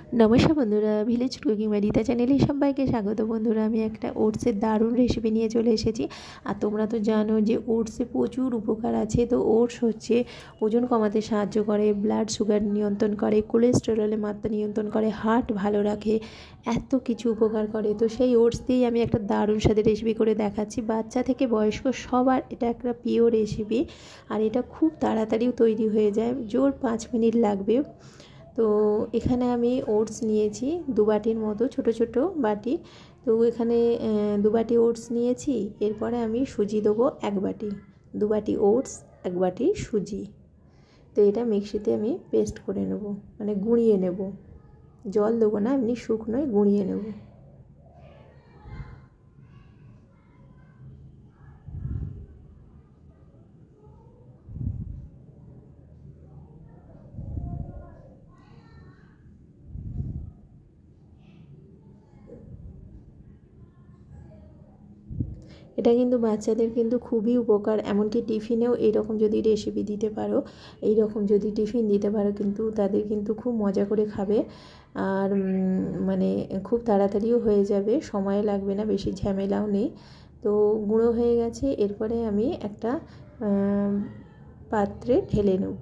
नमस्कार बंधुरा village cooking বাড়িতে চ্যানেলে সবাইকে স্বাগত। বন্ধুরা আমি একটা ওটসের দারুণ রেসিপি নিয়ে চলে এসেছি। আর তোমরা তো জানো যে ওটসে প্রচুর উপকার আছে। তো ওটস হচ্ছে ওজন কমাতে সাহায্য করে, ব্লাড সুগার নিয়ন্ত্রণ করে, কোলেস্টেরলের মাত্রা নিয়ন্ত্রণ করে, হার্ট ভালো রাখে, এত কিছু উপকার করে। তো সেই ওটস দিয়েই আমি একটা দারুণ স্বাদের রেসিপি করে দেখাচ্ছি। বাচ্চা থেকে বয়স্ক সবার এটা একটা প্রিয় রেসিপি। আর এটা খুব তাড়াতাড়িও তৈরি হয়ে যায়, জোর 5 মিনিট লাগবে। তো এখানে আমি ওটস নিয়েছি 2 বাটির মতো, ছোট ছোট বাটি। তো এখানে 2 বাটি ওটস নিয়েছি। এরপরে আমি সুজি দেবো 1 বাটি, 2 বাটি ওটস 1 বাটি সুজি। তো এটা মিক্সিতে আমি পেস্ট করে নেব, মানে গুঁড়িয়ে নেব। জল দেবো না, এমনি শুকনোই গুঁড়িয়ে নেব। এটা কিন্তু বাচ্চাদের কিন্তু খুবই উপকার, এমনকি টিফিনেও এইরকম যদি রেসিপি দিতে পারো, এইরকম যদি টিফিন দিতে পারো কিন্তু তাদের কিন্তু খুব মজা করে খাবে। আর মানে খুব তাড়াতাড়িও হয়ে যাবে, সময় লাগবে না, বেশি ঝামেলাও নেই। তো গুঁড়ো হয়ে গেছে। এরপরে আমি একটা পাত্রে ঢেলে নেব।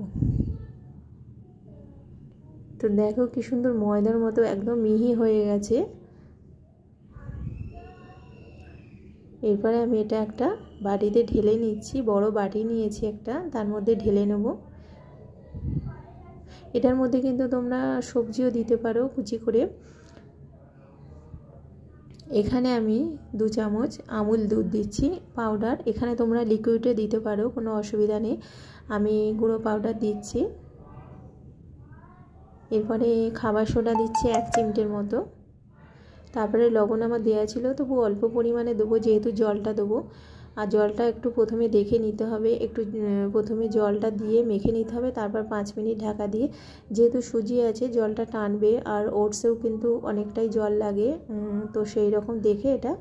তো দেখো কি সুন্দর ময়দার মতো একদম মিহি হয়ে গেছে। এরপরে আমি এটা একটা বাটিতে ঢেলে নিচ্ছি, বড় বাটি নিয়েছি একটা, তার মধ্যে ঢেলে নেব। এটার মধ্যে কিন্তু তোমরা সবজিও দিতে পারো কুচি করে। এখানে আমি 2 চামচ আমুল দুধ দিচ্ছি পাউডার, এখানে তোমরা লিকুইডে দিতে পারো, কোনো অসুবিধা নেই। আমি গুঁড়ো পাউডার দিচ্ছি। এরপরে খাবার সোডা দিচ্ছি 1 চিমটের মতো। তারপরে লবণ আমার দেওয়া ছিল, তবু অল্প পরিমাণে দেবো যেহেতু জলটা দেবো। আর জলটা একটু প্রথমে দেখে নিতে হবে, একটু প্রথমে জলটা দিয়ে মেখে নিতে হবে, তারপর 5 মিনিট ঢাকা দিয়ে, যেহেতু সুজি আছে জলটা টানবে, আর ওটসেও কিন্তু অনেকটাই জল লাগে, তো সেই রকম দেখে এটা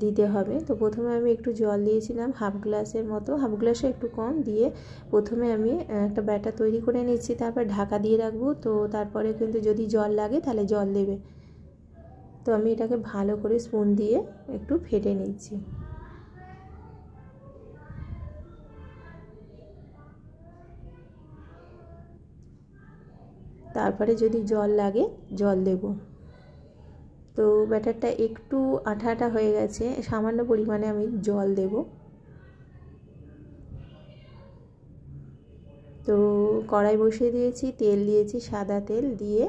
দিতে হবে। তো প্রথমে আমি একটু জল দিয়েছিলাম হাফ গ্লাসের মতো, হাফ গ্লাসে একটু কম দিয়ে প্রথমে আমি একটা ব্যাটার তৈরি করে নিচ্ছি, তারপর ঢাকা দিয়ে রাখবো। তো তারপরে কিন্তু যদি জল লাগে তাহলে জল দেবে। তো আমি এটাকে ভালো করে স্পুন দিয়ে একটু ফেটে নিচ্ছি। তারপরে যদি জল লাগে জল দেব। তো ব্যাটারটা একটু আঠা আঠা হয়ে গেছে, সামান্য পরিমাণে আমি জল দেব। তো কড়াই বসিয়ে দিয়েছি, তেল দিয়েছি, সাদা তেল দিয়ে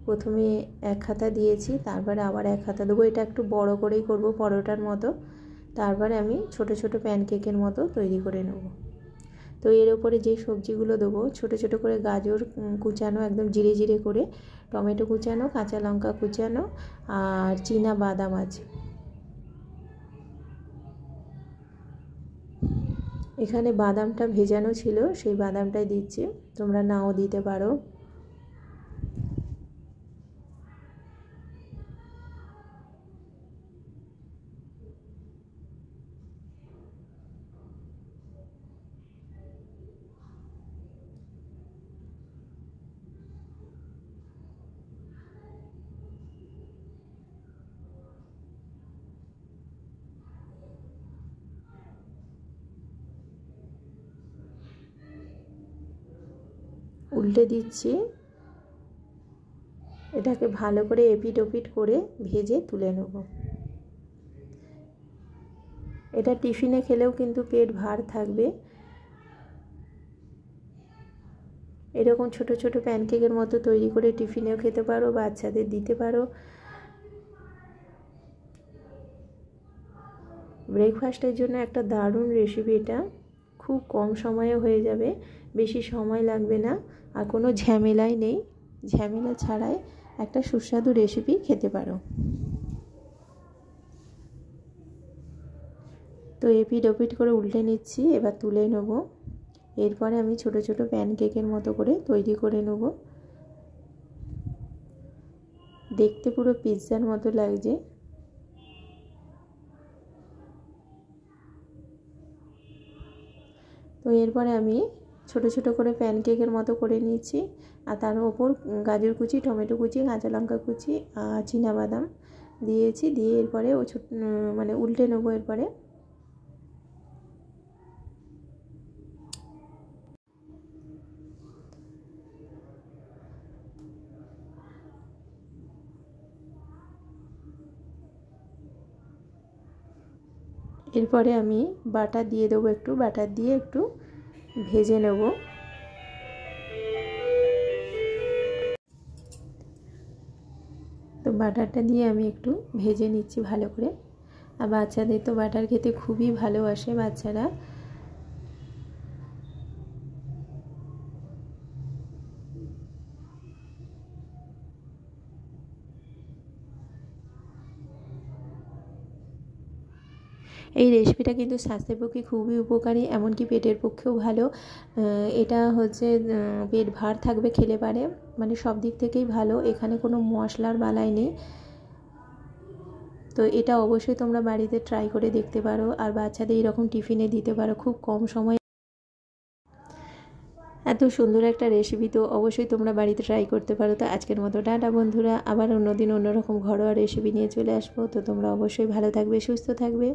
প্রথমে 1 হাতা দিয়েছি, তারপরে আবার 1 হাতা দেবো। এটা একটু বড় করেই করব, পরোটার মতো। তারপরে আমি ছোট ছোট প্যানকেকের মতো তৈরি করে নেব। তো এর ওপরে যে সবজিগুলো দেবো, ছোট ছোট করে গাজর কুচানো একদম জিরে জিরে করে, টমেটো কুচানো, কাঁচা লঙ্কা কুচানো, আর চীনা বাদাম আছে। এখানে বাদামটা ভেজানো ছিল, সেই বাদামটাই দিচ্ছি, তোমরা নাও দিতে পারো। উল্টে দিচ্ছি, এটাকে ভালো করে এপিট ওপিট করে ভেজে তুলে নেব। এটা টিফিনে খেলেও কিন্তু পেট ভার থাকবে। এরকম ছোট ছোট প্যানকেকের মতো তৈরি করে টিফিনেও খেতে পারো, বাচ্চাদের দিতে পারো। ব্রেকফাস্টের জন্য একটা দারুণ রেসিপি, এটা খুব কম সময়ে হয়ে যাবে, বেশি সময় লাগবে না, আর কোনো ঝামেলাই নেই। ঝামেলা ছাড়াই একটা সুস্বাদু রেসিপি খেতে পারো। তো এপিট ওপিট করে উল্টে নিচ্ছি, এবার তুলে নেব। এরপরে আমি ছোট ছোট প্যানকেকের মতো করে তৈরি করে নেব। দেখতে পুরো পিৎজার মতো লাগছে। তো এরপরে আমি ছোট ছোট করে প্যানকেকের মতো করে নিয়েছি। আর তার ওপর গাজর কুচি, টমেটো কুচি, কাঁচা লঙ্কা কুচি আর চিনাবাদাম দিয়েছি। দিয়ে এরপরে ও মানে উল্টে নেবো। এরপরে আমি বাটার দিয়ে দেবো, একটু বাটার দিয়ে একটু ভেজে নেব। তো বাটারটা দিয়ে আমি একটু ভেজে নিচ্ছি ভালো করে। আর বাচ্চাদের তো বাটার খেতে খুবই ভালোবাসে বাচ্চারা। এই রেসিপিটা কিন্তু স্বাস্থ্যের পক্ষে খুবই উপকারী, এমনকি পেটের পক্ষেও ভালো। এটা হচ্ছে পেট ভার থাকবে খেলে পারে, মানে সব দিক থেকেই ভালো। এখানে কোনো মশলার বালাই নেই। তো এটা অবশ্যই তোমরা বাড়িতে ট্রাই করে দেখতে পারো, আর বাচ্চাদের এরকম টিফিনে দিতে পারো। খুব কম সময়ে এত সুন্দর একটা রেসিপি, তো অবশ্যই তোমরা বাড়িতে ট্রাই করতে পারো। তো আজকের মতো টাটা বন্ধুরা, আবার অন্যদিন অন্যরকম ঘরোয়া রেসিপি নিয়ে চলে আসবো। তো তোমরা অবশ্যই ভালো থাকবে, সুস্থ থাকবে।